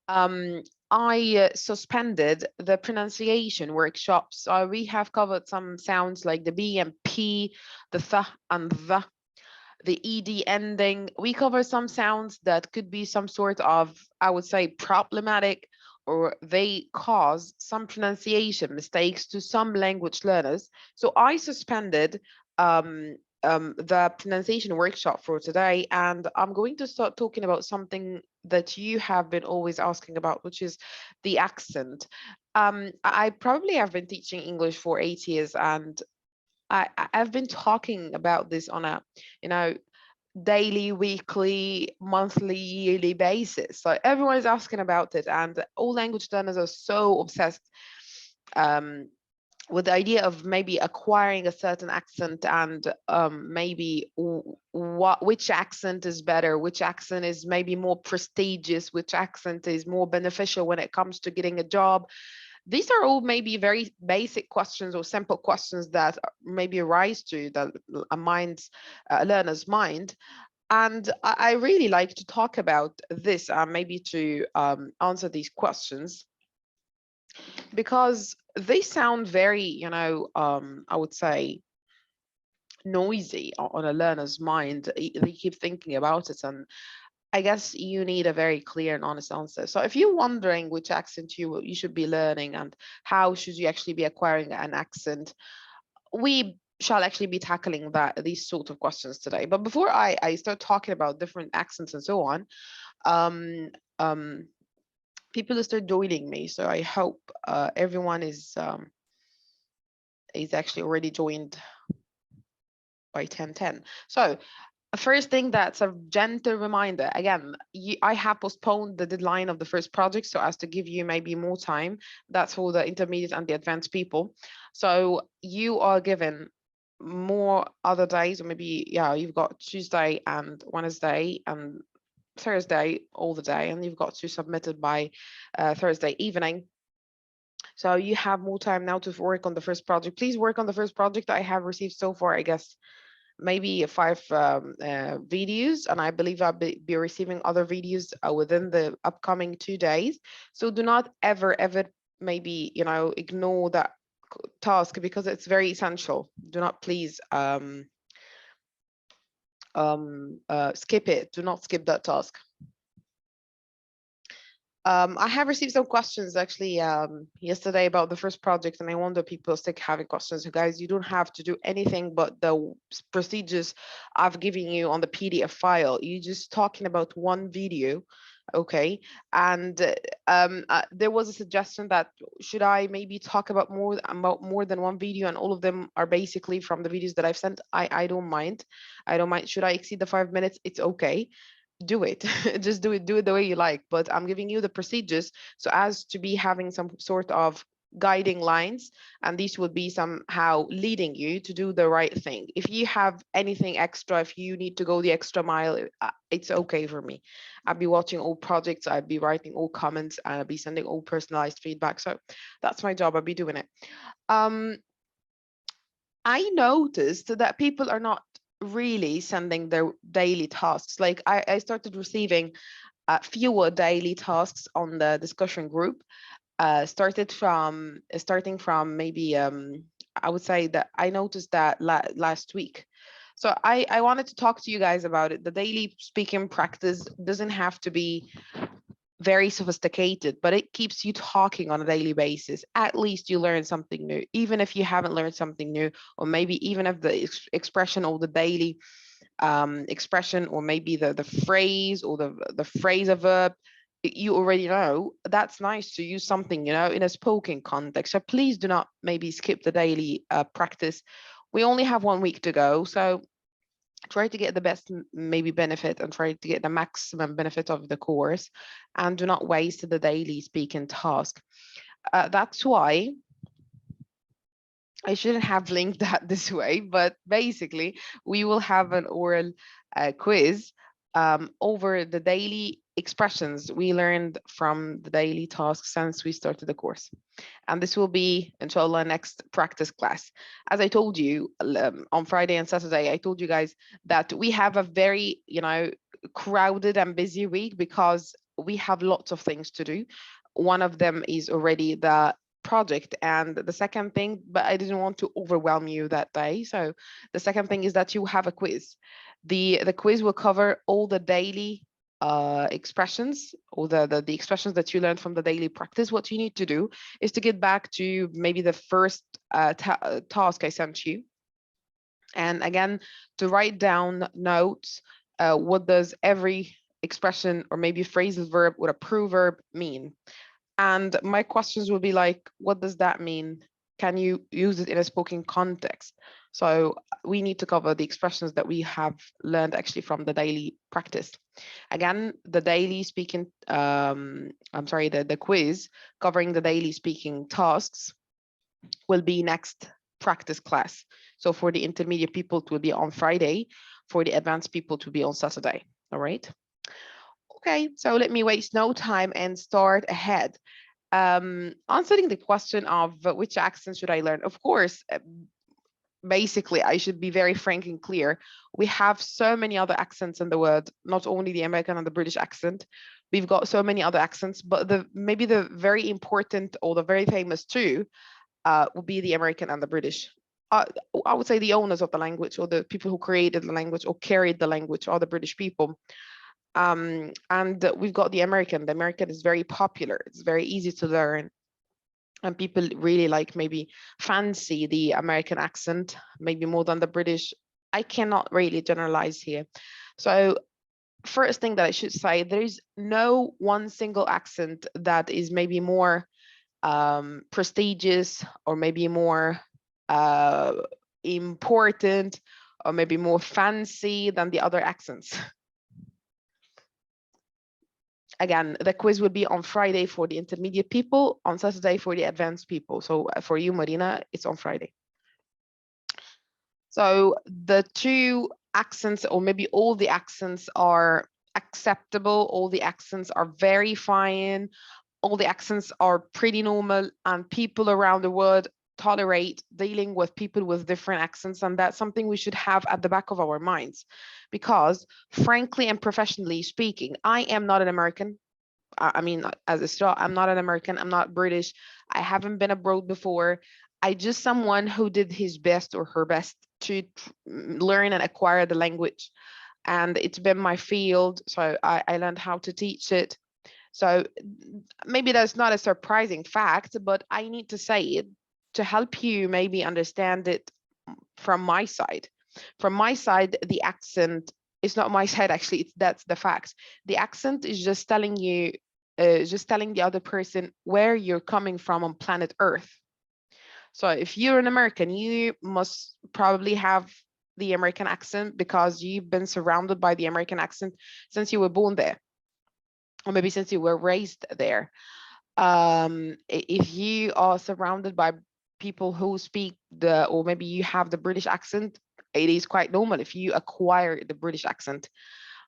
um, I suspended the pronunciation workshops. We have covered some sounds like the B and P, the th and the ed ending. We cover some sounds that could be some sort of, I would say, problematic, or they cause some pronunciation mistakes to some language learners. So I suspended um, the pronunciation workshop for today, and I'm going to start talking about something that you have been always asking about, which is the accent. I probably have been teaching English for 8 years, and I've been talking about this on a, you know, daily, weekly, monthly, yearly basis. So everyone is asking about it, and all language learners are so obsessed um, with the idea of maybe acquiring a certain accent, and maybe which accent is better, which accent is maybe more prestigious, which accent is more beneficial when it comes to getting a job. These are all maybe very basic questions or simple questions that maybe arise to a learner's mind. And I really like to talk about this, maybe to answer these questions, because they sound very, I would say, noisy on a learner's mind. They keep thinking about it, and I guess you need a very clear and honest answer. So if you're wondering which accent you should be learning and how should you actually be acquiring an accent, we shall actually be tackling these sort of questions today. But before I start talking about different accents and so on, um, um, people will start joining me. So I hope everyone is actually already joined by 10:10. So first thing, that's a gentle reminder. Again, I have postponed the deadline of the first project so as to give you maybe more time. That's for the intermediate and the advanced people. So you are given more other days, or maybe, yeah, you've got Tuesday and Wednesday and Thursday all the day, and you've got to submit it by Thursday evening. So you have more time now to work on the first project. Please work on the first project. I have received so far, I guess, maybe 5 videos, and I believe I'll be receiving other videos within the upcoming 2 days. So do not ever maybe, ignore that task, because it's very essential. Do not please skip it. Do not skip that task. I have received some questions actually yesterday about the first project, and I wonder people still having questions. So guys, you don't have to do anything but the procedures I've given you on the PDF file. You're just talking about one video, okay? And there was a suggestion that should I maybe talk about more than one video, and all of them are basically from the videos that I've sent. I don't mind. I don't mind. Should I exceed the 5 minutes? It's okay, do it. Just do it the way you like, but I'm giving you the procedures so as to be having some sort of guiding lines, and these would be somehow leading you to do the right thing. If you have anything extra, if you need to go the extra mile, it's okay for me. I'll be watching all projects, I'll be writing all comments, and I'll be sending all personalized feedback. So that's my job, I'll be doing it. I noticed that people are not really sending their daily tasks. Like I started receiving fewer daily tasks on the discussion group. Starting from maybe I would say that I noticed that last week. So I wanted to talk to you guys about it. The daily speaking practice doesn't have to be very sophisticated, but it keeps you talking on a daily basis. At least you learn something new, even if you haven't learned something new, or maybe even if the expression or the daily expression, or maybe the phrase or the phrase, a verb, you already know. That's nice to use something, in a spoken context. So please do not maybe skip the daily practice. We only have 1 week to go, so try to get the best maybe benefit, and try to get the maximum benefit of the course, and do not waste the daily speaking task. That's why I shouldn't have linked that this way, but basically we will have an oral quiz over the daily expressions we learned from the daily tasks since we started the course. And this will be, inshallah, next practice class. As I told you on Friday and Saturday, I told you guys that we have a very, crowded and busy week because we have lots of things to do. One of them is already the project, and the second thing, but I didn't want to overwhelm you that day, so the second thing is that you have a quiz. The quiz will cover all the daily expressions, or the expressions that you learned from the daily practice. What you need to do is to get back to maybe the first task I sent you, and again to write down notes. What does every expression or maybe phrasal verb or a proverb mean? And my questions will be like, what does that mean? Can you use it in a spoken context? So we need to cover the expressions that we have learned actually from the daily practice. Again, the daily speaking, the quiz covering the daily speaking tasks will be next practice class. So for the intermediate people, it will be on Friday. For the advanced people, to be on Saturday. All right. Okay, so let me waste no time and start ahead. Answering the question of which accent should I learn? Of course, basically, I should be very frank and clear. We have so many other accents in the world, not only the American and the British accent. We've got so many other accents, but maybe the very important or the very famous two would be the American and the British. I would say the owners of the language, or the people who created the language or carried the language, are the British people. And we've got the American. The American is very popular. It's very easy to learn. And people really like, maybe fancy the American accent, maybe more than the British. I cannot really generalize here. So first thing that I should say, there is no one single accent that is maybe more prestigious, or maybe more important, or maybe more fancy than the other accents. Again, the quiz will be on Friday for the intermediate people, on Saturday for the advanced people. So for you, Marina, it's on Friday. So the two accents, or maybe all the accents, are acceptable. All the accents are very fine. All the accents are pretty normal, and people around the world tolerate dealing with people with different accents, and that's something we should have at the back of our minds, because frankly and professionally speaking, I am not an American. I mean, as a Isra, I'm not an American, I'm not British, I haven't been abroad before. I just someone who did his best or her best to learn and acquire the language, and it's been my field, so I learned how to teach it. So maybe that's not a surprising fact, but I need to say it to help you maybe understand it from my side. From my side, the accent is not my side, actually, that's the fact. The accent is just telling you, just telling the other person where you're coming from on planet Earth. So if you're an American, you must probably have the American accent because you've been surrounded by the American accent since you were born there, or maybe since you were raised there. If you are surrounded by people who speak or maybe you have the British accent, it is quite normal if you acquire the British accent.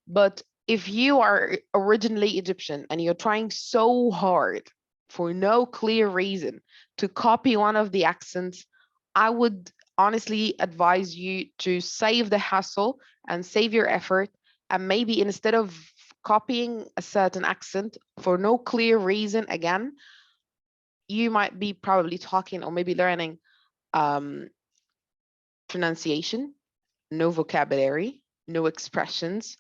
But if you are originally Egyptian and you're trying so hard for no clear reason to copy one of the accents, I would honestly advise you to save the hassle and save your effort, and maybe instead of copying a certain accent for no clear reason, again, you might be probably talking or maybe learning pronunciation, no vocabulary, no expressions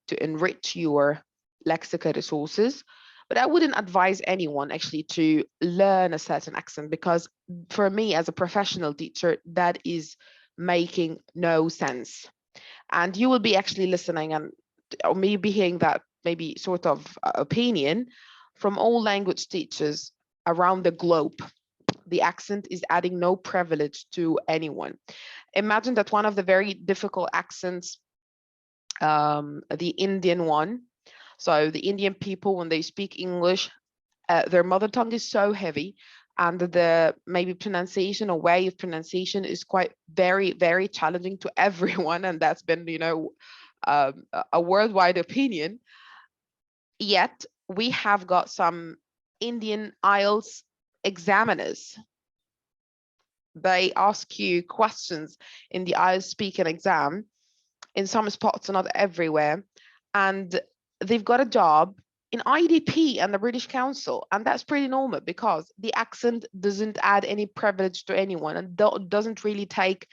to enrich your lexical resources. But I wouldn't advise anyone actually to learn a certain accent, because for me as a professional teacher, that is making no sense. And you will be actually listening and or maybe hearing that maybe sort of opinion from all language teachers around the globe. The accent is adding no privilege to anyone. Imagine that one of the very difficult accents, the Indian one. So the Indian people, when they speak English, their mother tongue is so heavy, and the maybe pronunciation or way of pronunciation is quite very, very challenging to everyone. And that's been, a worldwide opinion. Yet we have got some Indian IELTS examiners. They ask you questions in the IELTS speaking exam in some spots, not everywhere. and they've got a job in IDP and the British Council, and that's pretty normal because the accent doesn't add any privilege to anyone and doesn't really take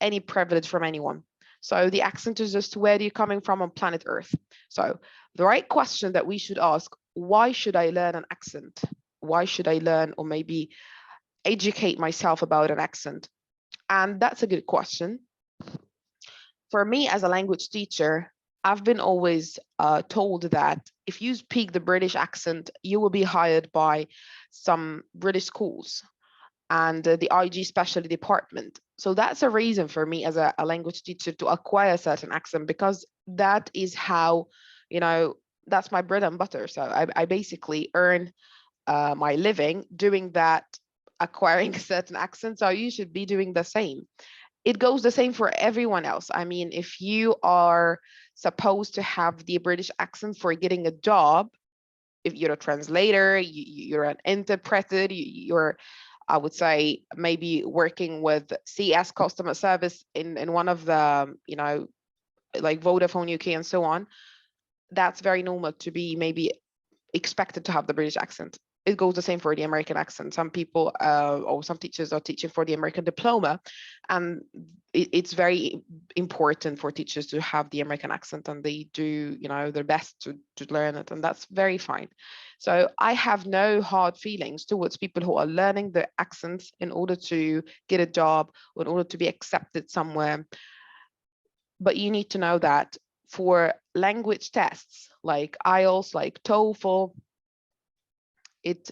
any privilege from anyone. So the accent is just where you're coming from on planet Earth. So the right question that we should ask, why should I learn an accent? Why should I learn or maybe educate myself about an accent? And that's a good question. For me as a language teacher, I've been always told that if you speak the British accent, you will be hired by some British schools and the IG specialty department. So that's a reason for me as a language teacher to acquire a certain accent, because that is how, you know, that's my bread and butter. So I basically earn my living doing that, acquiring a certain accent. So you should be doing the same. It goes the same for everyone else. I mean, if you are supposed to have the British accent for getting a job, if you're a translator, you're an interpreter, you're, I would say, maybe working with CS customer service in one of the, you know, like Vodafone UK and so on, that's very normal to be maybe expected to have the British accent. It goes the same for the American accent. Some people or some teachers are teaching for the American diploma, and it's very important for teachers to have the American accent, and they do, you know, their best to learn it, and that's very fine. So I have no hard feelings towards people who are learning the accents in order to get a job or in order to be accepted somewhere. But you need to know that for language tests like IELTS, like TOEFL, it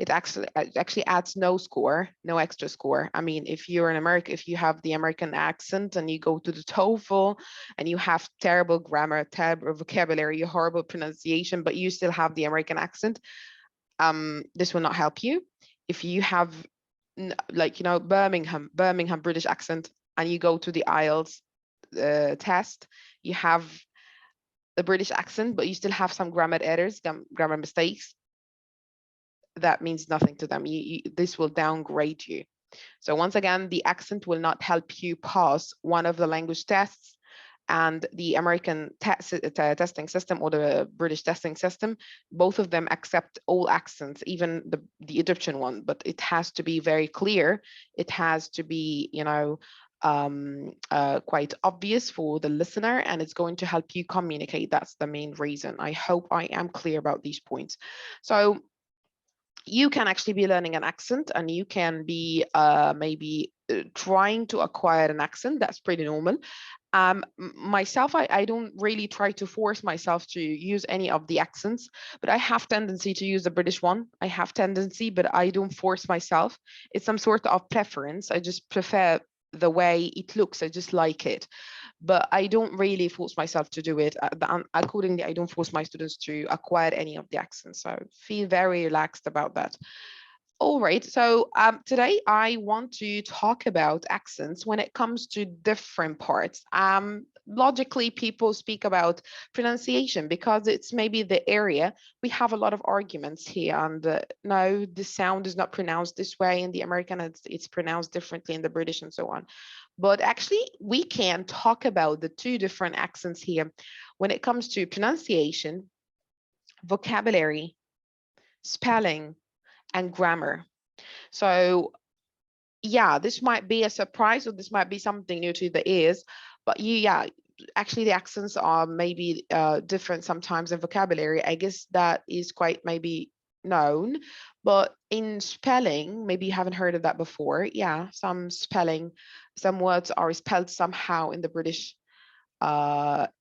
actually adds no score, no extra score. I mean, if you're in America, if you have the American accent and you go to the TOEFL and you have terrible grammar, terrible vocabulary, horrible pronunciation, but you still have the American accent, this will not help you. If you have like, you know, Birmingham British accent, and you go to the IELTS test, you have the British accent, but you still have some grammar errors, grammar mistakes, that means nothing to them. This will downgrade you. So once again, the accent will not help you pass one of the language tests, and the American testing system or the British testing system, both of them accept all accents, even the Egyptian one, but it has to be very clear. It has to be, you know, quite obvious for the listener, and it's going to help you communicate. That's the main reason. I hope I am clear about these points. So you can actually be learning an accent, and you can be maybe trying to acquire an accent. That's pretty normal. Myself, I don't really try to force myself to use any of the accents, but I have tendency to use the British one. I have tendency, but I don't force myself. It's some sort of preference. I just prefer the way it looks. I just like it, but I don't really force myself to do it. Accordingly, I don't force my students to acquire any of the accents. So feel very relaxed about that. All right, so today I want to talk about accents when it comes to different parts. Logically, people speak about pronunciation because it's maybe the area. We have a lot of arguments here, and no, the sound is not pronounced this way in the American, it's pronounced differently in the British and so on. But actually, we can talk about the two different accents here when it comes to pronunciation, vocabulary, spelling, and grammar. So yeah, this might be a surprise, or this might be something new to the ears, but yeah, actually the accents are maybe different sometimes in vocabulary. I guess that is quite maybe known, but in spelling, maybe you haven't heard of that before. Yeah, some spelling, some words are spelled somehow in the British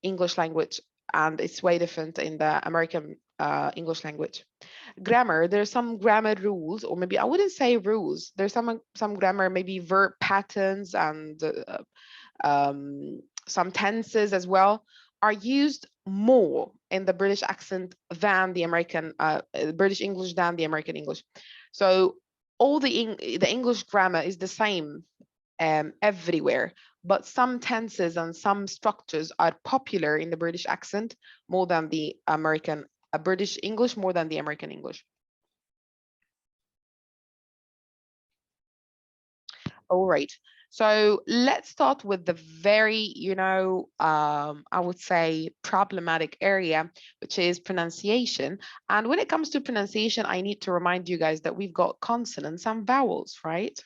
English language, and it's way different in the American English language. Grammar, there's some grammar rules, or maybe I wouldn't say rules. There's some grammar, maybe verb patterns and some tenses as well, are used more in the British accent than the American British English than the American English. So all the English grammar is the same everywhere, but some tenses and some structures are popular in the British accent more than the American British English, more than the American English. All right. So let's start with the very, I would say problematic area, which is pronunciation. And when it comes to pronunciation, I need to remind you guys that we've got consonants and vowels, right?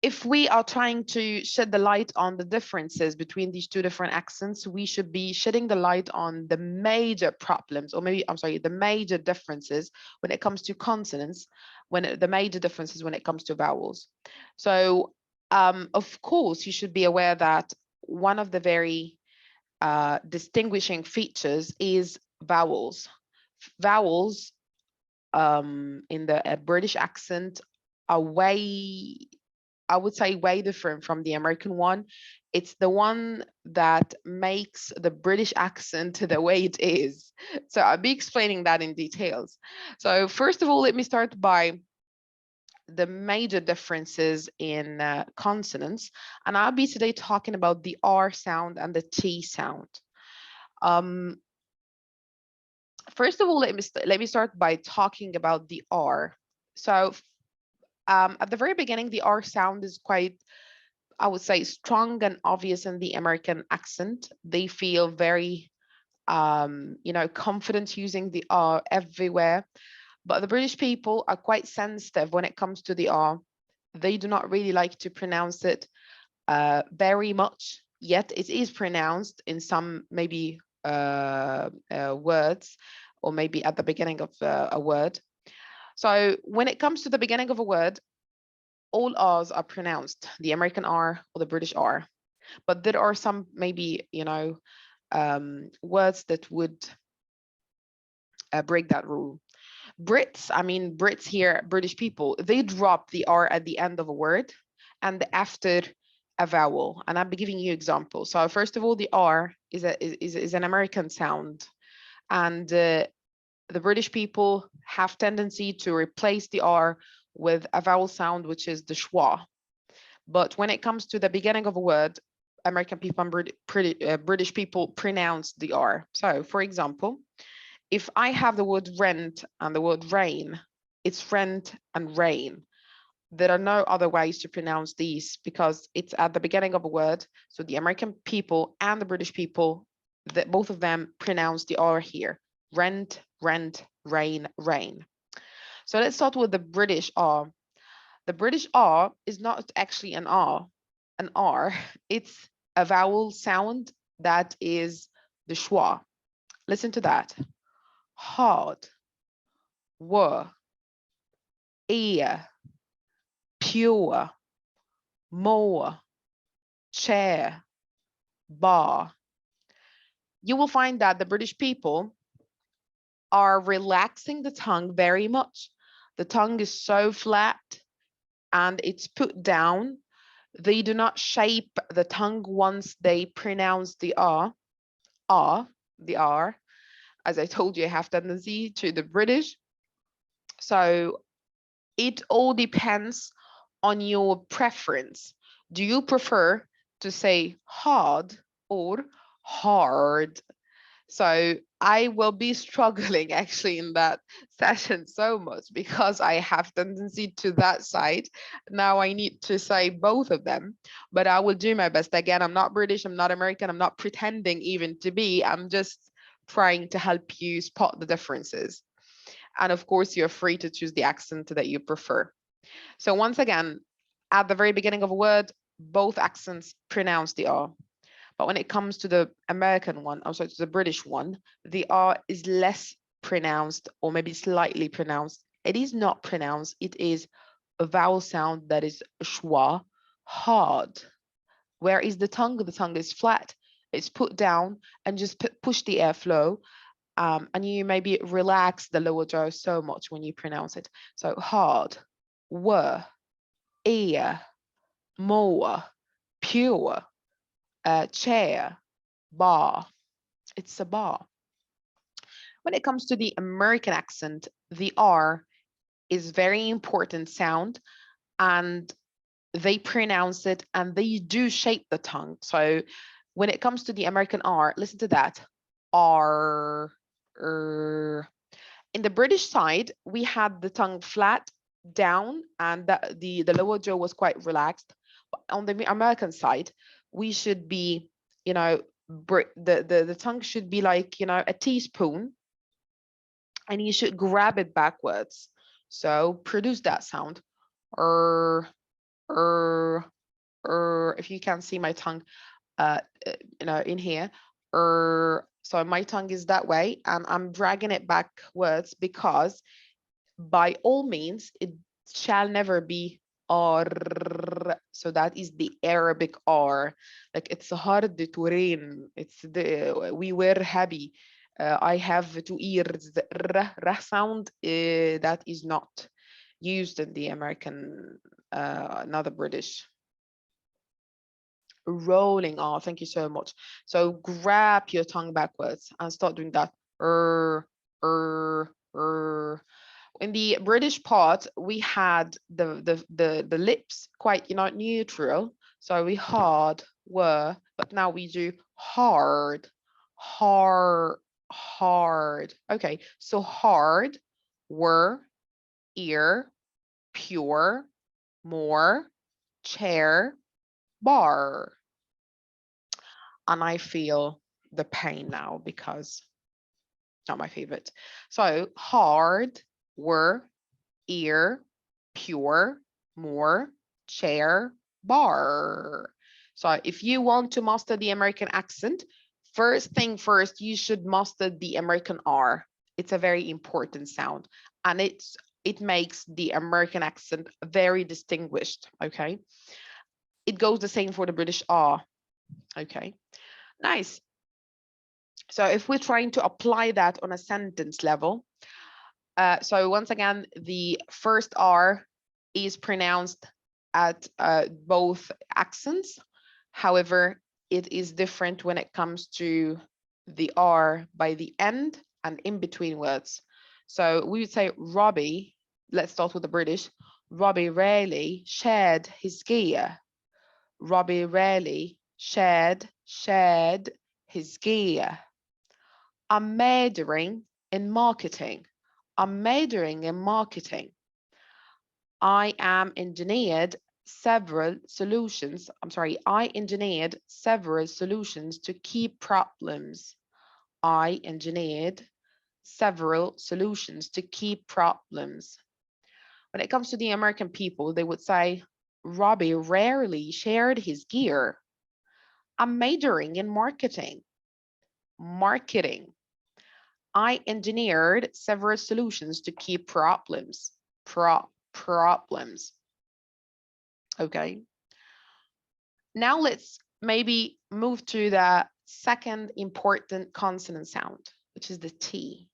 If we are trying to shed the light on the differences between these two different accents, we should be shedding the light on the major problems, or maybe, I'm sorry, the major differences when it comes to consonants, the major differences when it comes to vowels. So, of course, you should be aware that one of the very distinguishing features is vowels. Vowels in the British accent are way, I would say, way different from the American one. It's the one that makes the British accent the way it is. So I'll be explaining that in details. So first of all, let me start by the major differences in consonants. And I'll be today talking about the R sound and the T sound. First of all, let me start by talking about the R. So at the very beginning, the R sound is quite, I would say, strong and obvious in the American accent. They feel very, confident using the R everywhere. But the British people are quite sensitive when it comes to the R. They do not really like to pronounce it very much, yet it is pronounced in some maybe words, or maybe at the beginning of a word. So when it comes to the beginning of a word, all R's are pronounced, the American R or the British R. But there are some maybe, words that would break that rule. Brits here, British people, they drop the R at the end of a word and after a vowel. And I'll be giving you examples. So first of all, the R is an American sound. And the British people have tendency to replace the R with a vowel sound, which is the schwa. But when it comes to the beginning of a word, American people and British people pronounce the R. So for example, if I have the word rent and the word rain, it's rent and rain. There are no other ways to pronounce these because it's at the beginning of a word. So the American people and the British people, both of them pronounce the R here. Rent, rent, rain, rain. So let's start with the British R. The British R is not actually an R. It's a vowel sound that is the schwa. Listen to that. Hard, were, ear, pure, more, chair, bar. You will find that the British people are relaxing the tongue very much. The tongue is so flat and it's put down. They do not shape the tongue once they pronounce the R. The R. As I told you, I have tendency to the British. So it all depends on your preference. Do you prefer to say hard or hard? So I will be struggling actually in that session so much because I have tendency to that side. Now I need to say both of them, but I will do my best. Again, I'm not British, I'm not American, I'm not pretending even to be. I'm just trying to help you spot the differences. And of course, you're free to choose the accent that you prefer. So once again, at the very beginning of a word, both accents pronounce the R. But when it comes to the American one, I'm sorry, to the British one, the R is less pronounced or maybe slightly pronounced. It is not pronounced. It is a vowel sound that is schwa, hard. Where is the tongue? The tongue is flat. It's put down and just push the airflow. And you maybe relax the lower jaw so much when you pronounce it. So hard, were, ear, more, pure, chair, bar. It's a bar. When it comes to the American accent, the R is very important sound and they pronounce it and they do shape the tongue. So when it comes to the American R, listen to that. R. In the British side, we had the tongue flat down, and that the lower jaw was quite relaxed. But on the American side, we should be, you know, the tongue should be like, you know, a teaspoon, and you should grab it backwards. So produce that sound. Er, er, if you can see my tongue, you know, in here. So my tongue is that way, and I'm dragging it backwards because by all means, it shall never be R. So that is the Arabic R. Like it's hard to rain. It's the we were happy. I have two ears. The R sound that is not used in the American, not the British. Rolling R. Thank you so much. So grab your tongue backwards and start doing that. In the British part, we had the lips quite, you know, neutral. So we hard, were, but now we do hard, hard. Okay, so hard, were, ear, pure, more, chair, bar. And I feel the pain now because not my favorite. So hard, were, ear, pure, more, chair, bar. So if you want to master the American accent, first thing first, you should master the American R. It's a very important sound, and it makes the American accent very distinguished. Okay. It goes the same for the British R. Okay. Nice. So if we're trying to apply that on a sentence level, so once again, the first R is pronounced at both accents. However, it is different when it comes to the R by the end and in between words. So we would say Robbie, let's start with the British. Robbie rarely shared his gear. Robbie rarely shared his gear. I'm majoring in marketing. I'm majoring in marketing. I engineered several solutions to keep problems. I engineered several solutions to keep problems. When it comes to the American people, they would say, Robbie rarely shared his gear. I'm majoring in marketing. Marketing. I engineered several solutions to keep problems. Problems. Okay. Now let's maybe move to the second important consonant sound, which is the T.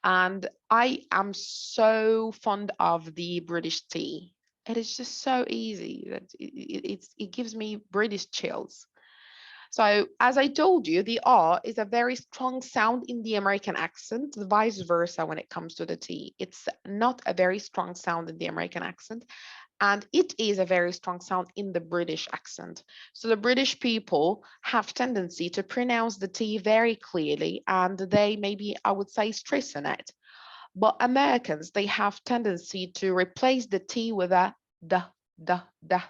And I am so fond of the British T. It is just so easy that it gives me British chills. So as I told you, the R is a very strong sound in the American accent, vice versa when it comes to the T. It's not a very strong sound in the American accent, and it is a very strong sound in the British accent. So the British people have tendency to pronounce the T very clearly, and they maybe, I would say, stress on it. But Americans, they have tendency to replace the T with a the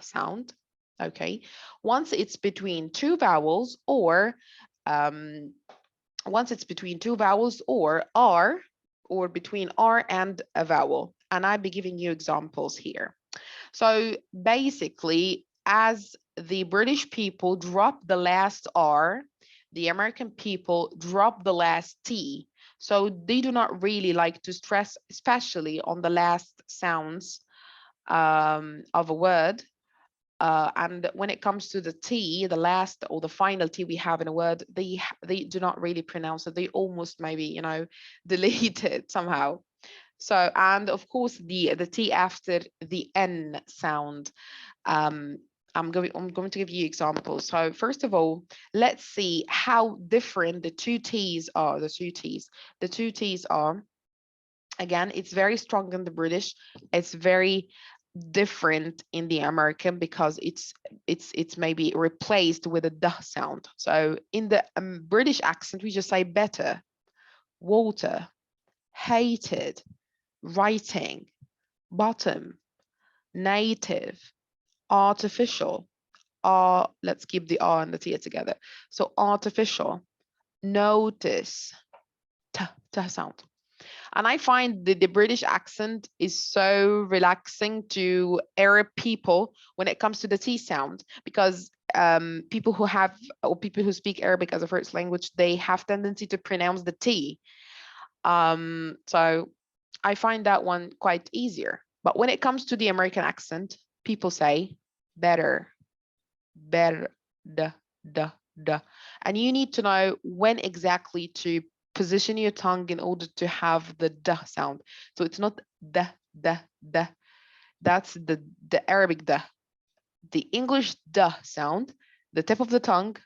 sound. Okay, once it's between two vowels or once it's between two vowels or R, or between R and a vowel. And I'll be giving you examples here. So basically, as the British people drop the last R, the American people drop the last T. So they do not really like to stress, especially on the last sounds of a word. And when it comes to the T, the last or the final T we have in a word, they do not really pronounce it. They almost maybe, you know, delete it somehow. So, and of course, the T after the N sound. I'm going to give you examples. So first of all, let's see how different the two T's are. The two T's are, again, it's very strong in the British. It's very different in the American because it's maybe replaced with a duh sound. So in the British accent, we just say better, water, hated, writing, bottom, native, artificial. Let's keep the R and the T together. So artificial, notice, t sound. And I find the British accent is so relaxing to Arab people when it comes to the T sound, because people who have, or people who speak Arabic as a first language, they have tendency to pronounce the T. So I find that one quite easier. But when it comes to the American accent, people say better, better, da. And you need to know when exactly to position your tongue in order to have the da sound. So it's not da. That's the Arabic da. The English da sound, the tip of the tongue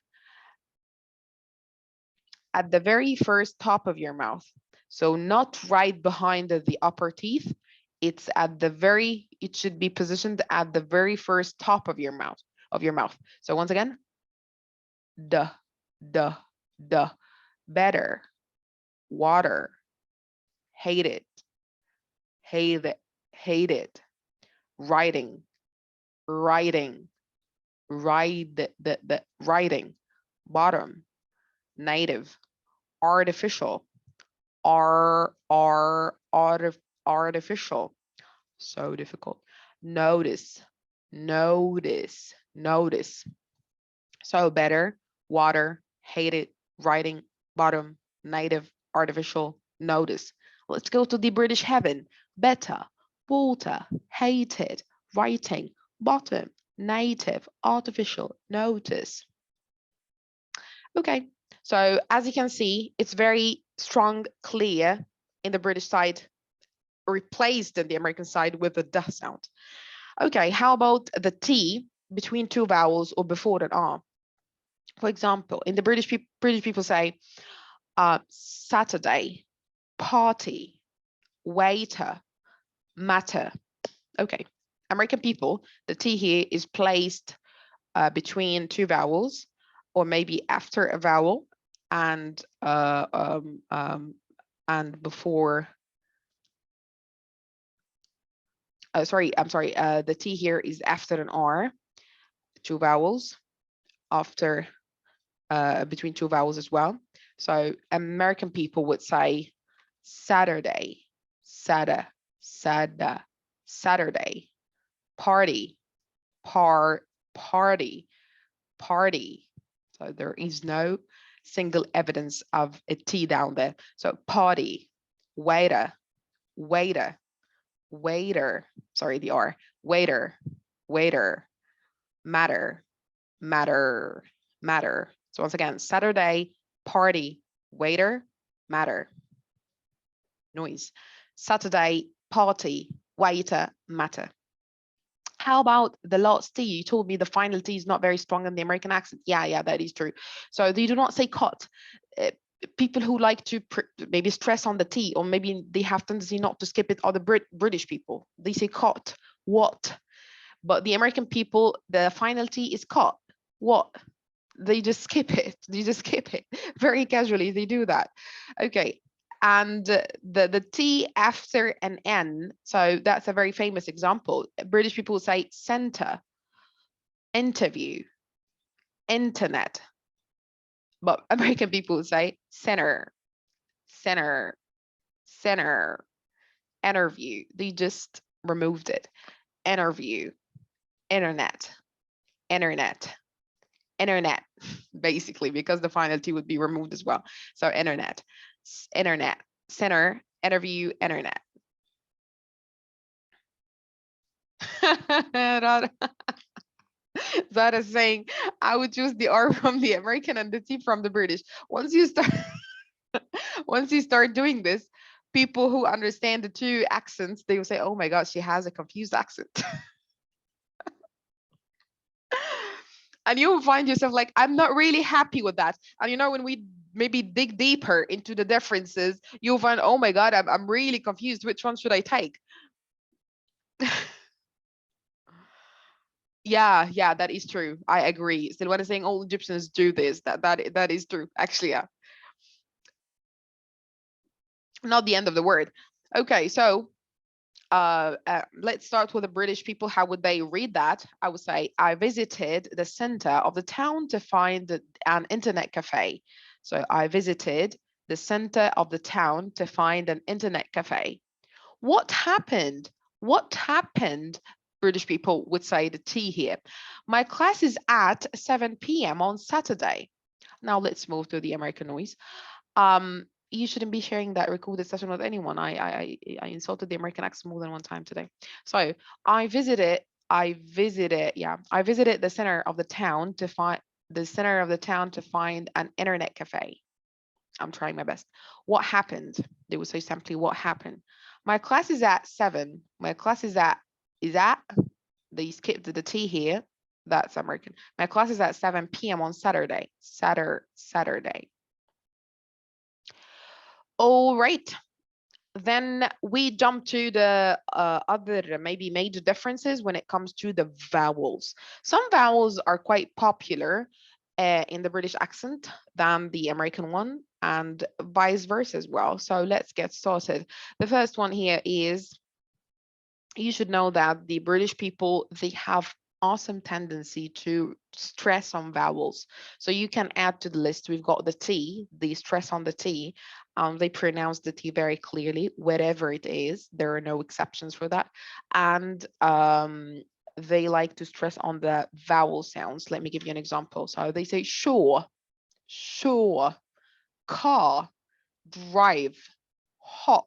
at the very first top of your mouth. So not right behind the upper teeth. It's at the very, it should be positioned at the very first top of your mouth. So once again, da. Better, water, hate it, writing, writing, bottom, native, artificial, artificial, so difficult, notice. So better, water, hate it, writing, bottom, native, artificial, notice. Let's go to the British heaven. Better, water, hated, writing, bottom, native, artificial, notice. Okay, so as you can see, it's very strong, clear in the British side, replaced in the American side with the D sound. Okay, how about the T between two vowels or before an R? For example, in the British people say Saturday, party, waiter, matter. Okay, American people, the T here is placed between two vowels, or maybe after a vowel, and before. I'm sorry. The T here is after an R, two vowels, after between two vowels as well. So American people would say Saturday, Saturday, party, party. So there is no single evidence of a T down there. So party, waiter, sorry, the R, waiter, matter. So once again, Saturday, party, waiter, matter. Noise. Saturday, party, waiter, matter. How about the last T? You told me the final T is not very strong in the American accent. Yeah, that is true. So they do not say cot. People who like to maybe stress on the T, or maybe they have tendency not to skip it, are the British people. They say cot, what? But the American people, the final T is cot, what? They just skip it. Very casually. They do that. Okay. And the T after an N, so that's a very famous example. British people say center, interview, internet. But American people say center, interview. They just removed it. Interview, internet, basically, because the final T would be removed as well. So internet, center, interview, internet. Zara is saying, I would choose the R from the American and the T from the British. Once you start doing this, people who understand the two accents, they will say, oh my God, she has a confused accent. And you will find yourself like, I'm not really happy with that. And when we maybe dig deeper into the differences, you'll find, oh my God, I'm really confused. Which one should I take? Yeah, that is true. I agree. Still, when I'm saying all Egyptians do this, that is true. Actually, yeah. Not the end of the word. Okay, so let's start with the British people. How would they read that? I would say, I visited the center of the town to find an internet cafe. So I visited the center of the town to find an internet cafe. What happened? What happened? British people would say the T here. My class is at 7 p.m. on Saturday. Now let's move to the American noise. You shouldn't be sharing that recorded session with anyone. I insulted the American accent more than one time today. So I visited the center of the town to find an internet cafe. I'm trying my best. What happened? They would say simply, what happened? My class is at 7. My class is at they skipped the T here. That's American. My class is at 7 p.m. on Saturday. Saturday. All right. Then we jump to the other maybe major differences when it comes to the vowels. Some vowels are quite popular in the British accent than the American one, and vice versa as well. So let's get started. The first one here is, you should know that the British people, they have awesome tendency to stress on vowels. So you can add to the list, we've got the T, the stress on the T. They pronounce the T very clearly, whatever it is. There are no exceptions for that. And they like to stress on the vowel sounds. Let me give you an example. So they say sure, sure, car, drive, hot,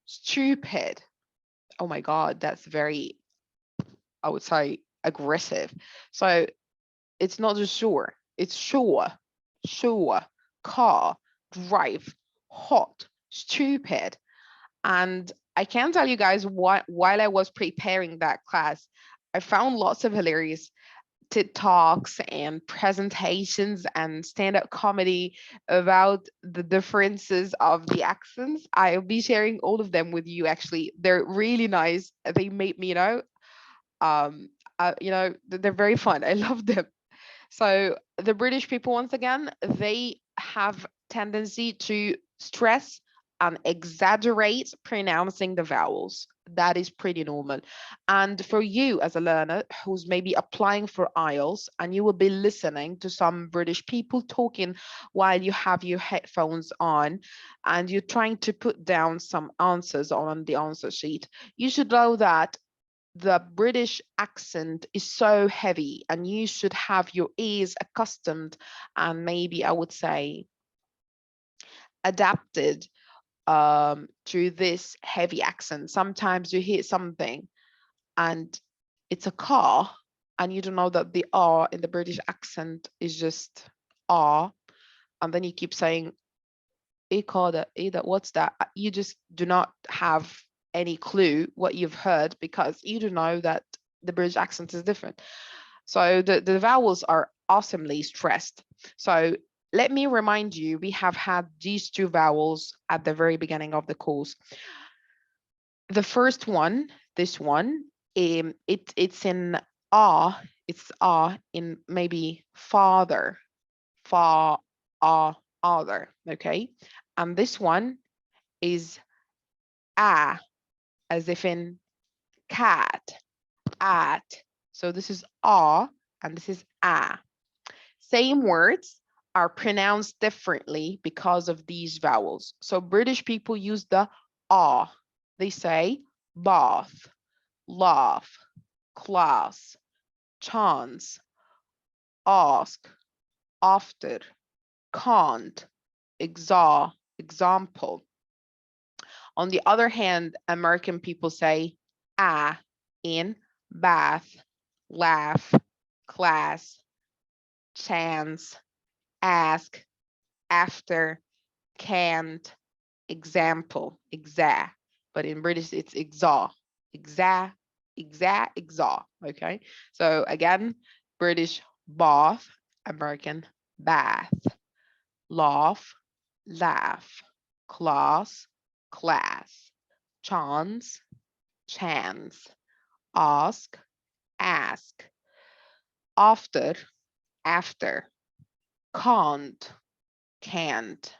stupid. Oh my God, that's very, I would say, aggressive. So it's not just sure, it's sure, car, drive, hot, stupid. And I can tell you guys what, while I was preparing that class, I found lots of hilarious TikToks and presentations and stand-up comedy about the differences of the accents. I'll be sharing all of them with you. Actually, they're really nice. They made me, they're very fun. I love them. So the British people, once again, they have tendency to stress and exaggerate pronouncing the vowels. That is pretty normal. And for you as a learner who's maybe applying for IELTS and you will be listening to some British people talking while you have your headphones on and you're trying to put down some answers on the answer sheet, you should know that the British accent is so heavy and you should have your ears accustomed and maybe I would say adapted to this heavy accent. Sometimes you hear something and it's a car and you don't know that the R in the British accent is just R, and then you keep saying what's that? You just do not have any clue what you've heard because you don't know that the British accent is different. So the vowels are awesomely stressed. So let me remind you, we have had these two vowels at the very beginning of the course. The first one, this one, it's in ah, it's ah in maybe father, far, ah, other, okay? And this one is a, as if in cat, at. So this is a and this is a. Same words are pronounced differently because of these vowels. So British people use the a. They say bath, laugh, class, chance, ask, after, can't, example. On the other hand, American people say in bath, laugh, class, chance, ask, after, can't, example, But in British, it's exa. Okay. So again, British bath, American bath, laugh, class, chance, ask, after, can't,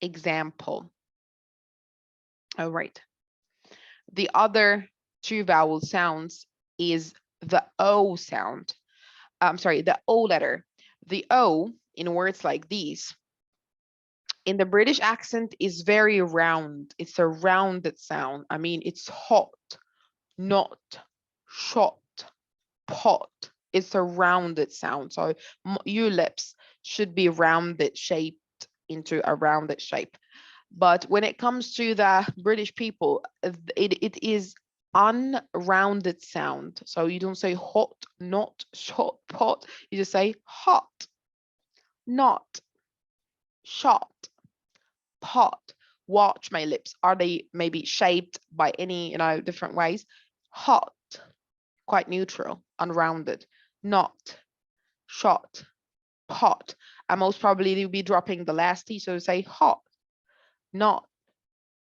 example. All right. The other two vowel sounds is the O sound. I'm sorry, the O letter. The O in words like these, in the British accent, is very round. It's a rounded sound. I mean, it's hot, not shot, pot. It's a rounded sound. So your lips should be rounded, shaped into a rounded shape. But when it comes to the British people, it is unrounded sound. So you don't say hot, not shot, pot. You just say hot, not shot, pot. Watch my lips. Are they maybe shaped by any, different ways? Hot, quite neutral, unrounded. Not shot, pot. And most probably you'll be dropping the last T, so say hot, not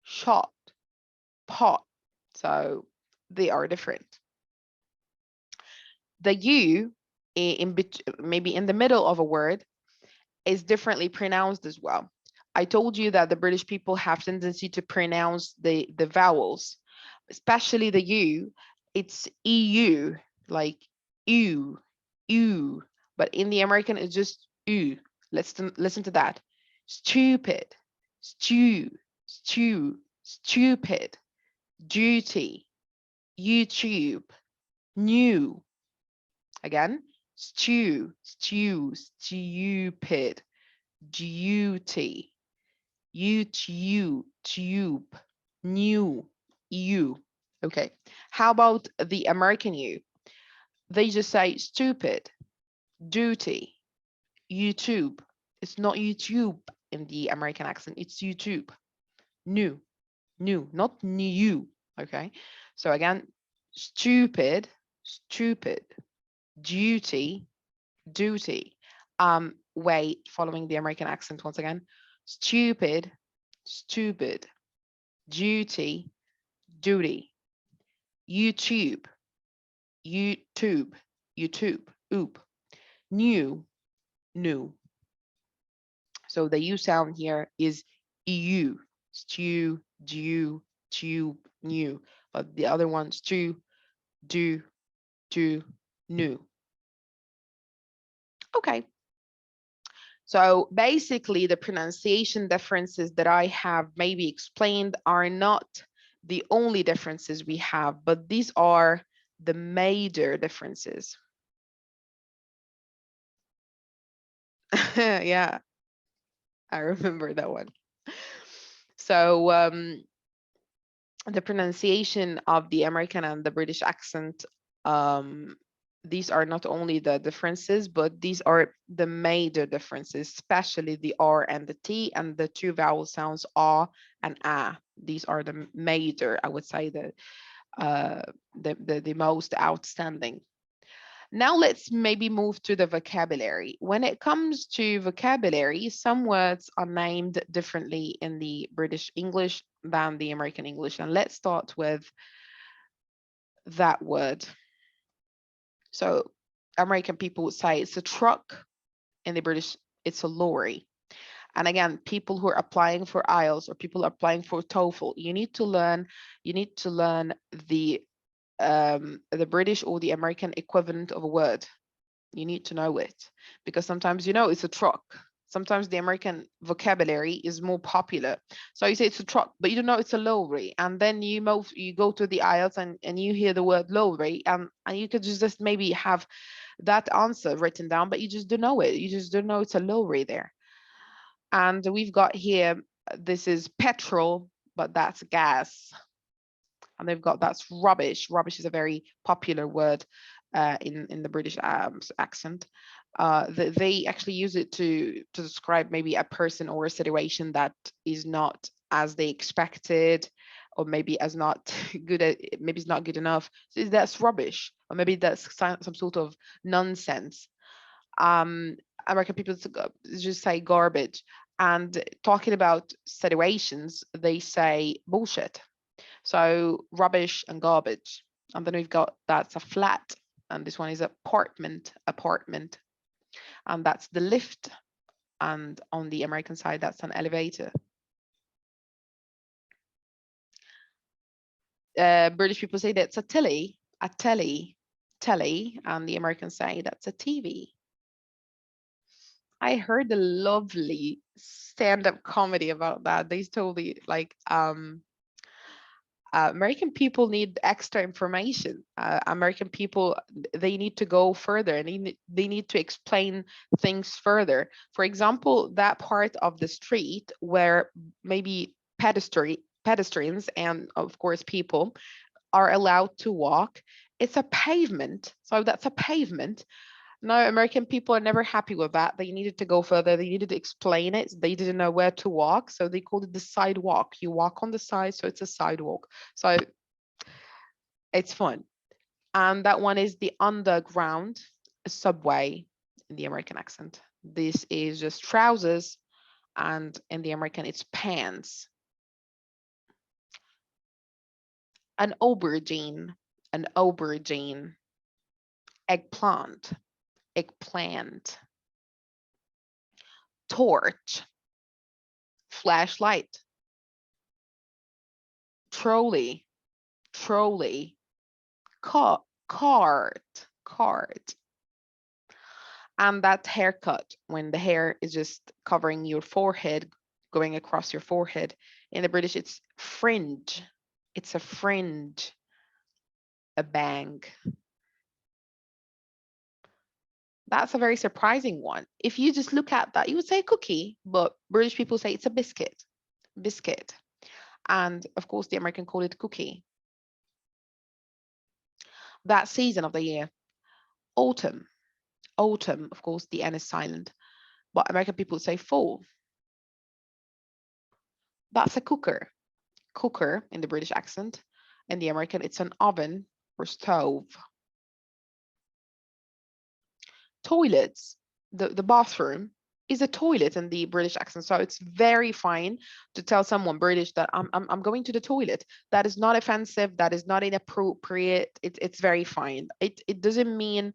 shot, pot. So they are different. The U maybe in the middle of a word is differently pronounced as well. I told you that the British people have tendency to pronounce the vowels, especially the U. It's EU, like ew, ew. But in the American, it's just ew. Listen to that. Stupid, stew, stew, stupid, duty, YouTube, new. Again, stew, stew, stupid, duty, YouTube, tube, new, you. Okay. How about the American U? They just say stupid, duty, YouTube. It's not YouTube in the American accent. It's YouTube. New, new, not new. Okay. So again, stupid, stupid, duty, duty. Wait, following the American accent once again. Stupid, stupid, duty, duty, YouTube, YouTube, YouTube, oop, new, new. So the U sound here is EU, stew, dew, tube, new. But the other one's stew, do, new. Okay. So basically the pronunciation differences that I have maybe explained are not the only differences we have, but these are the major differences. Yeah, I remember that one. So the pronunciation of the American and the British accent, these are not only the differences, but these are the major differences, especially the R and the T and the two vowel sounds A and A. These are the major, I would say, the most outstanding. Now let's maybe move to the vocabulary. When it comes to vocabulary, some words are named differently in the British English than the American English. And let's start with that word. So American people would say it's a truck. In the British, it's a lorry. And again, people who are applying for IELTS or people applying for TOEFL, you need to learn the British or the American equivalent of a word. You need to know it because sometimes it's a truck. Sometimes the American vocabulary is more popular. So you say it's a truck, but you don't know it's a lorry. And then you go to the IELTS and you hear the word lorry and you could just maybe have that answer written down, but you just don't know it. You just don't know it's a lorry there. And we've got here, this is petrol, but that's gas. And they've got that's rubbish. Rubbish is a very popular word in the British accent. They actually use it to describe maybe a person or a situation that is not as they expected, or maybe as not good at, maybe it's not good enough. So that's rubbish, or maybe that's some sort of nonsense. American people just say garbage, and talking about situations, they say bullshit. So rubbish and garbage. And then we've got that's a flat, and this one is apartment. And that's the lift. And on the American side, that's an elevator. British people say that's a telly, telly, and the Americans say that's a TV. I heard a lovely stand-up comedy about that. They totally like American people need extra information. American people, they need to go further and they need to explain things further. For example, that part of the street where maybe pedestrians and of course people are allowed to walk, it's a pavement. So that's a pavement. No, American people are never happy with that. They needed to go further. They needed to explain it. They didn't know where to walk, so they called it the sidewalk. You walk on the side, so it's a sidewalk. So it's fun. And that one is the underground subway in the American accent. This is just trousers, and in the American, it's pants. An aubergine, an aubergine. Eggplant, eggplant. Torch, flashlight. Trolley, trolley. Cart, cart. And that haircut, when the hair is just covering your forehead, going across your forehead. In the British, it's fringe. It's a fringe, a bang. That's a very surprising one. If you just look at that, you would say cookie, but British people say it's a biscuit, biscuit. And of course, the American call it cookie. That season of the year, autumn, autumn, of course, the N is silent, but American people say fall. That's a cooker, cooker in the British accent. In the American, it's an oven or stove. Toilets, the bathroom is a toilet in the British accent. So it's very fine to tell someone British that I'm going to the toilet. That is not offensive. That is not inappropriate. It's very fine. It doesn't mean,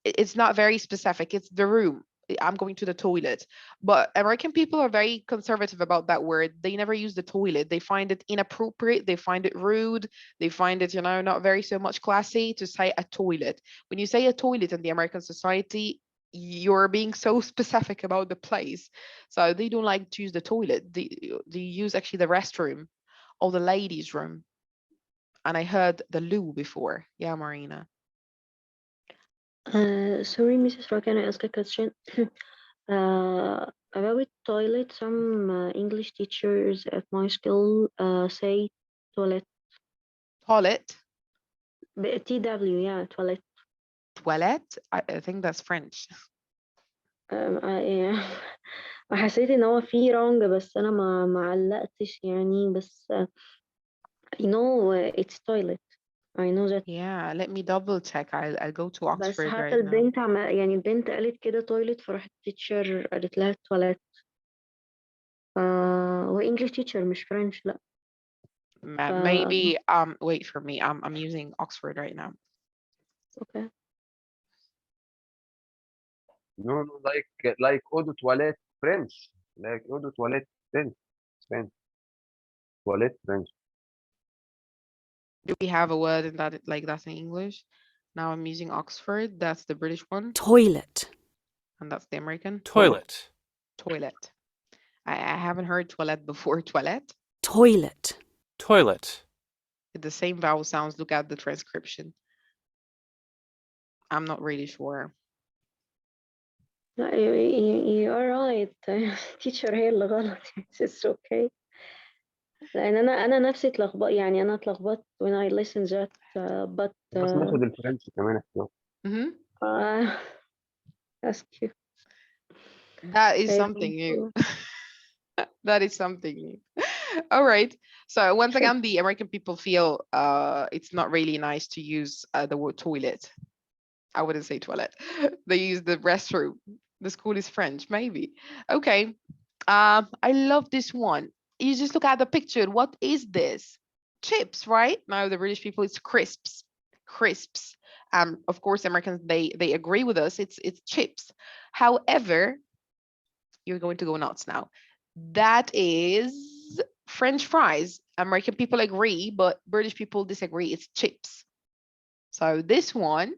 it's not very specific. It's the room. I'm going to the toilet. But American people are very conservative about that word. They never use the toilet. They find it inappropriate. They find it rude. They find it, not very so much classy to say a toilet. When you say a toilet in the American society, you're being so specific about the place. So they don't like to use the toilet. They use actually the restroom or the ladies' room. And I heard the loo before. Yeah, Marina. Sorry, Mrs. Ra, can I ask a question? About toilet, some English teachers at my school say toilet. Toilet. TW, yeah, toilet. Toilette. I think that's French. I حسيت ان هو في wrong بس انا ما علقتش يعني بس I know it's toilet. I know that. Yeah, let me double check. I'll go to بس Oxford حتى right now. البنت يعني البنت قالت كده toilet فراحت teacher قالت لها toilet. هو English teacher مش French لا. Maybe wait for me. I'm using Oxford right now. Okay. No, no, like eau de toilette French. Like eau de toilette French. French. Toilette French. Do we have a word in that like that in English? Now I'm using Oxford. That's the British one. Toilet. And that's the American. Toilet. Toilet. I haven't heard toilet before. Toilet. Toilet. Toilet. The same vowel sounds. Look at the transcription. I'm not really sure. لا you are right. teacher هي اللي غلط. It's okay. لأن أنا نفسي اتلخبطت يعني أنا اتلخبطت when I listened that but بس ناخد الفرنش كمان احتياط. ask you. That is something new. That is something new. All right. So once again, the American people feel it's not really nice to use the word toilet. I wouldn't say toilet. They use the restroom. The school is French, maybe. Okay. I love this one. You just look at the picture. What is this? Chips, right? Now the British people, it's crisps. Crisps. Of course, Americans they agree with us. It's chips. However, you're going to go nuts now. That is French fries. American people agree, but British people disagree. It's chips. So this one,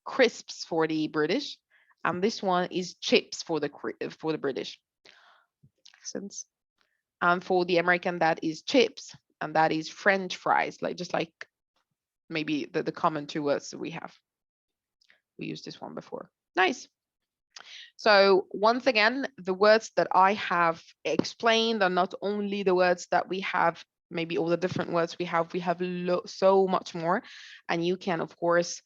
crisps for the British, and this one is chips for the British accents. And for the American, that is chips, and that is French fries, like just like maybe the common two words that we have. We used this one before. Nice. So once again, the words that I have explained are not only the words that we have, maybe all the different words we have so much more. And you can, of course,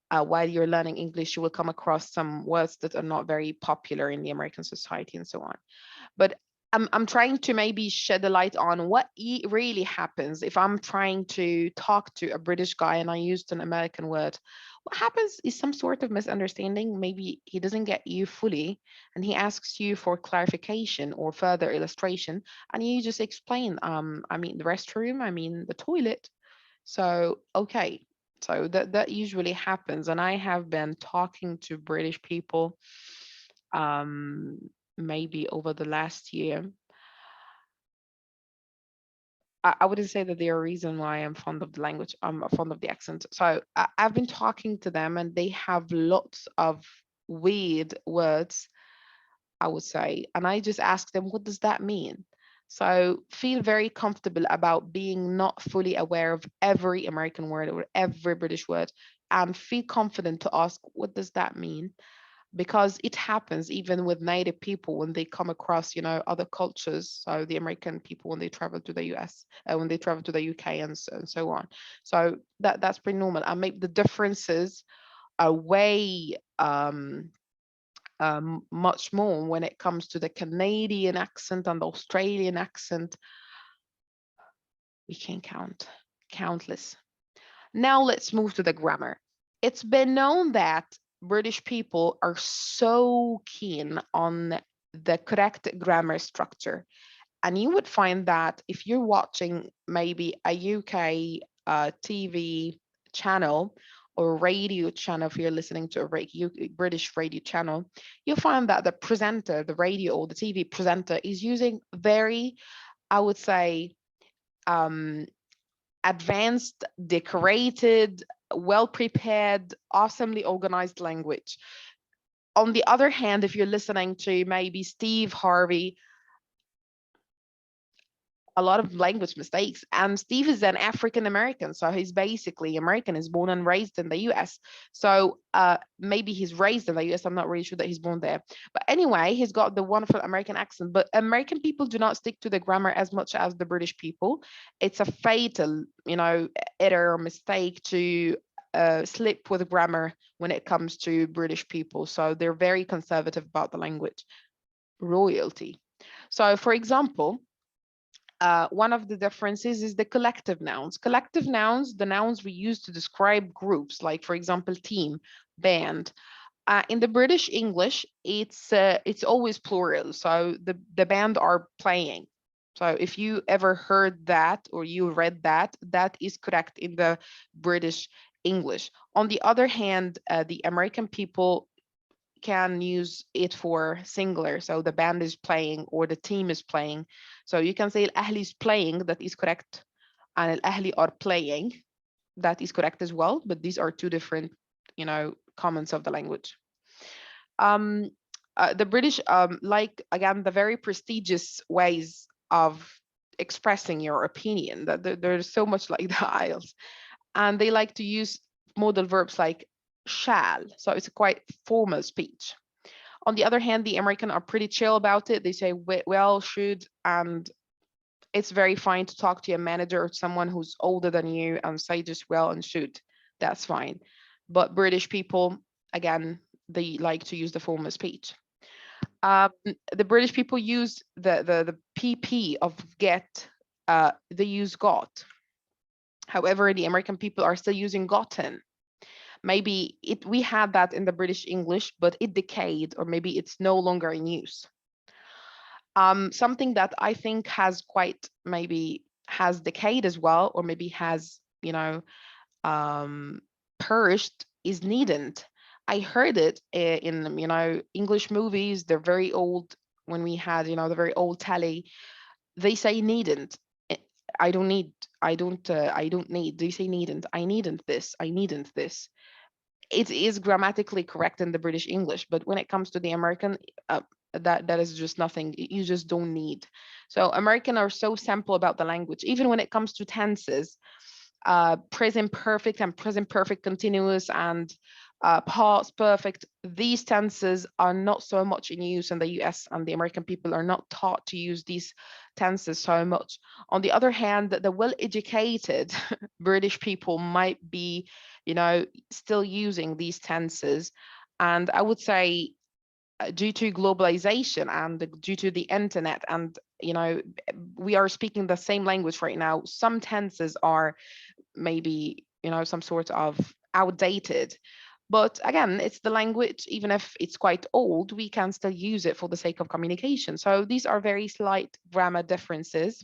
while you're learning English, you will come across some words that are not very popular in the American society and so on. But I'm trying to maybe shed a light on what really happens if I'm trying to talk to a British guy and I used an American word. What happens is some sort of misunderstanding. Maybe he doesn't get you fully and he asks you for clarification or further illustration, and you just explain, I mean the restroom, I mean the toilet. So, okay. So that usually happens. And I have been talking to British people maybe over the last year. I wouldn't say that they're a reason why I'm fond of the language. I'm fond of the accent. So I've been talking to them and they have lots of weird words, I would say. And I just ask them, what does that mean? So feel very comfortable about being not fully aware of every American word or every British word, and feel confident to ask, what does that mean? Because it happens even with native people when they come across, other cultures. So the American people, when they travel to the US, when they travel to the UK and so on. So that's pretty normal. And maybe the differences are way much more when it comes to the Canadian accent and the Australian accent. We can count countless. Now let's move to the grammar. It's been known that British people are so keen on the correct grammar structure. And you would find that if you're watching maybe a UK TV channel or radio channel, if you're listening to a British radio channel, you'll find that the presenter, the radio or the TV presenter is using very, I would say, advanced, decorated, well-prepared, awesomely organized language. On the other hand, if you're listening to maybe Steve Harvey, a lot of language mistakes. And Steve is an African American, so he's basically American. He's born and raised in the US. So maybe he's raised in the US. I'm not really sure that he's born there. But anyway, he's got the wonderful American accent. But American people do not stick to the grammar as much as the British people. It's a fatal, error or mistake to slip with grammar when it comes to British people. So they're very conservative about the language. Royalty. So for example, one of the differences is the collective nouns. Collective nouns, the nouns we use to describe groups, like for example, team, band. In the British English, it's always plural. So the band are playing. So if you ever heard that or you read that, that is correct in the British English. On the other hand, the American people can use it for singular. So the band is playing or the team is playing. So you can say Al-Ahli is playing, that is correct. And Al-Ahli are playing, that is correct as well. But these are two different, comments of the language. The British like, again, the very prestigious ways of expressing your opinion. That there's so much like the IELTS. And they like to use modal verbs like shall. So it's a quite formal speech. On the other hand, the American are pretty chill about it. They say well, should, and it's very fine to talk to a manager or someone who's older than you and say just well and should. That's fine. But British people, again, they like to use the formal speech. The British people use the PP of get. They use got. However, the American people are still using gotten. Maybe we had that in the British English, but it decayed, or maybe it's no longer in use. Something that I think has decayed as well, or maybe has, perished, is needn't. I heard it in, English movies. They're very old. When we had, the very old telly, they say needn't. I don't need, I don't need. Do you say needn't? I needn't this. I needn't this. It is grammatically correct in the British English, but when it comes to the American, that is just nothing. You just don't need. So American are so simple about the language, even when it comes to tenses, present perfect and present perfect continuous and past perfect. These tenses are not so much in use in the US, and the American people are not taught to use these tenses so much. On the other hand, the well-educated British people might be, still using these tenses. And I would say due to globalization and due to the internet, and we are speaking the same language right now, some tenses are maybe some sort of outdated, but again, it's the language. Even if it's quite old, we can still use it for the sake of communication. So these are very slight grammar differences.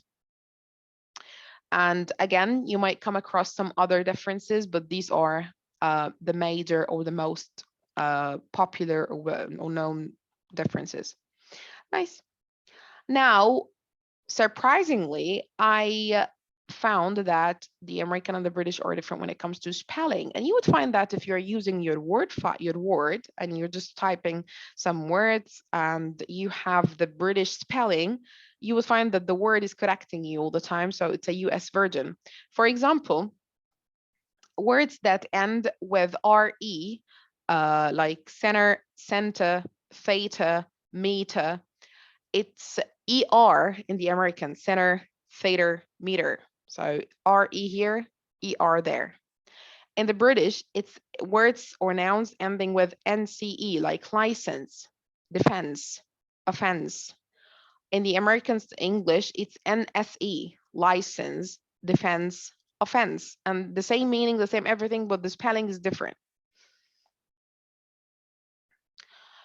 And again, you might come across some other differences, but these are the major or the most popular or known differences. Nice. Now, surprisingly, I found that the American and the British are different when it comes to spelling. And you would find that if you're using your word and you're just typing some words and you have the British spelling, you would find that the word is correcting you all the time. So it's a US version. For example, words that end with RE, like center, center, theta, meter, it's ER in the American, center, theta, meter. So RE here, ER there. In the British, it's words or nouns ending with NCE, like license, defense, offense. In the American English, it's NSE, license, defense, offense. And the same meaning, the same everything, but the spelling is different.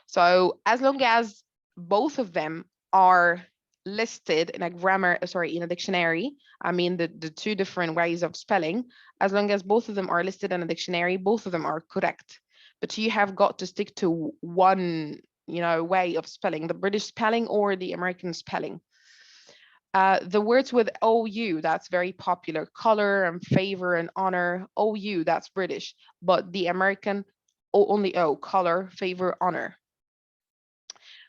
So as long as both of them are listed in a in a dictionary, I mean the two different ways of spelling, as long as both of them are listed in a dictionary, both of them are correct. But you have got to stick to one, way of spelling, the British spelling or the American spelling. The words with OU, that's very popular, color and favor and honor. OU, that's British, but the American only O, color, favor, honor.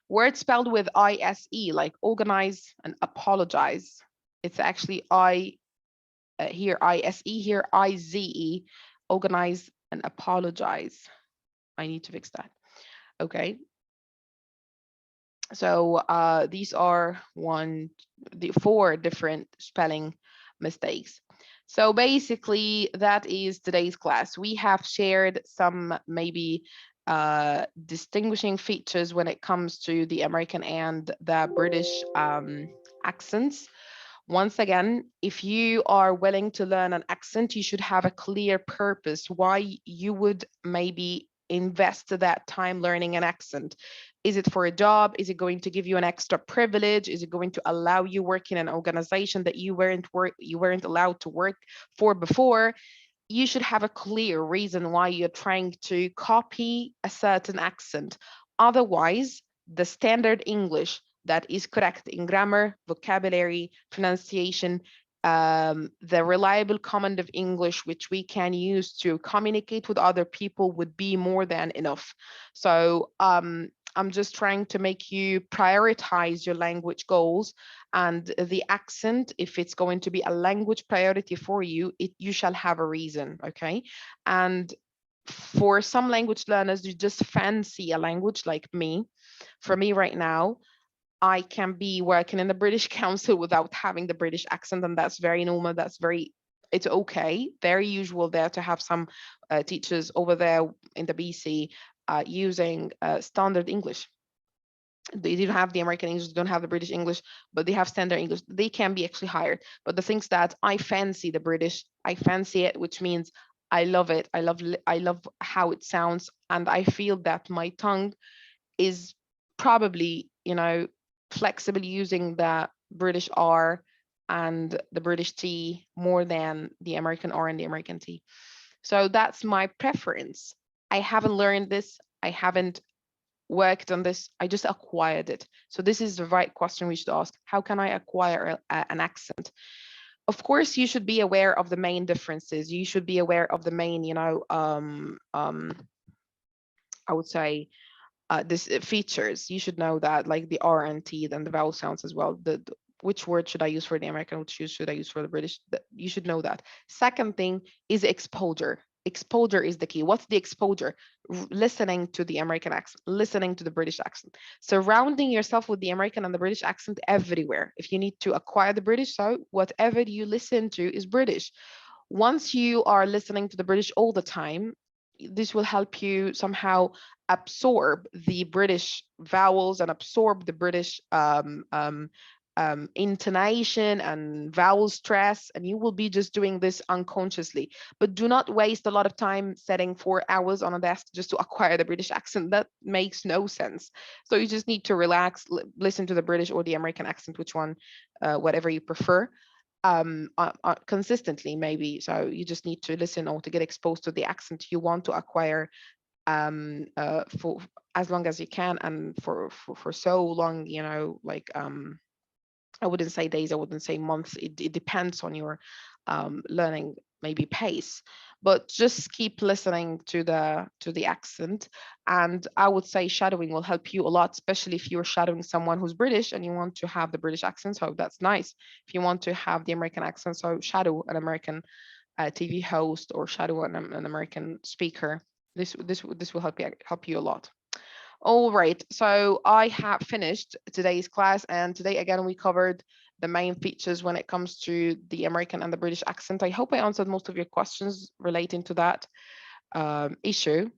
Words spelled with ISE, like organize and apologize. It's actually here ISE, here IZE, organize and apologize. I need to fix that. Okay. So these are the 4 different spelling mistakes. So basically, that is today's class. We have shared some maybe distinguishing features when it comes to the American and the British accents. Once again, if you are willing to learn an accent, you should have a clear purpose why you would maybe invest that time learning an accent. Is it for a job? Is it going to give you an extra privilege? Is it going to allow you work in an organization that you weren't allowed to work for before? You should have a clear reason why you're trying to copy a certain accent. Otherwise, the standard English that is correct in grammar, vocabulary, pronunciation, the reliable command of English, which we can use to communicate with other people, would be more than enough. So I'm just trying to make you prioritize your language goals, and the accent, if it's going to be a language priority for you, you shall have a reason, okay? And for some language learners, you just fancy a language like me. For me right now, I can be working in the British Council without having the British accent, and that's very normal. It's okay, very usual there to have some teachers over there in the BC using standard English. They don't have the American English, don't have the British English, but they have standard English. They can be actually hired. But the things that I fancy the British, I fancy it, which means I love it. I love how it sounds, and I feel that my tongue is probably, flexible using the British R and the British T more than the American R and the American T. So that's my preference. I haven't learned this. I haven't worked on this. I just acquired it. So this is the right question we should ask. How can I acquire an accent? of course, you should be aware of the main differences. You should be aware of the main, I would say, this features. You should know that, like the R and T, and the vowel sounds as well. Which word should I use for the American? Which should I use for the British? You should know that. Second thing is exposure. Exposure is the key. What's the exposure? Listening to the American accent, listening to the British accent, surrounding yourself with the American and the British accent everywhere. If you need to acquire the British, so whatever you listen to is British. Once you are listening to the British all the time, this will help you somehow absorb the British vowels and absorb the British intonation and vowel stress, and you will be just doing this unconsciously. But do not waste a lot of time setting 4 hours on a desk just to acquire the British accent. That makes no sense. So you just need to relax, listen to the British or the American accent, which one, whatever you prefer, consistently maybe. So you just need to listen or to get exposed to the accent you want to acquire for as long as you can, and for so long, like I wouldn't say days, I wouldn't say months. It depends on your learning maybe pace, but just keep listening to the accent. And I would say shadowing will help you a lot, especially if you're shadowing someone who's British and you want to have the British accent. So that's nice. If you want to have the American accent, so shadow an American TV host or shadow an American speaker. This will help you a lot. All right, so I have finished today's class, and today again we covered the main features when it comes to the American and the British accent. I hope I answered most of your questions relating to that issue.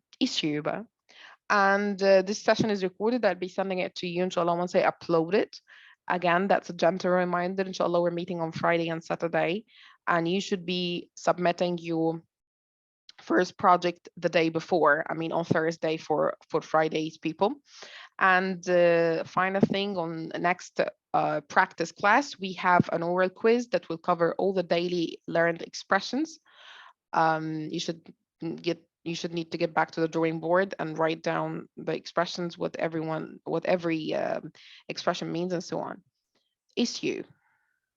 And this session is recorded. I'll be sending it to you, inshallah, once I upload it. Again, that's a gentle reminder. Inshallah, we're meeting on Friday and Saturday, and you should be submitting your first project the day before, I mean on Thursday for Friday's people. And final thing, on next practice class, we have an oral quiz that will cover all the daily learned expressions. You should need to get back to the drawing board and write down the expressions, what every expression means, and so on. Issue.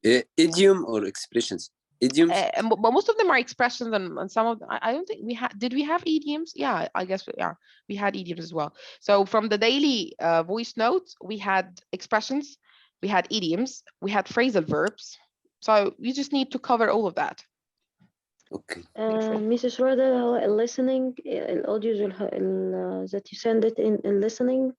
Idiom or expressions? Idioms? But most of them are expressions, and some of them, I don't think we had. Did we have idioms? Yeah, I guess we had idioms as well. So from the daily voice notes, we had expressions, we had idioms, we had phrasal verbs. So you just need to cover all of that. Okay. Mrs. Rada, listening, الأوديوز that you send it in listening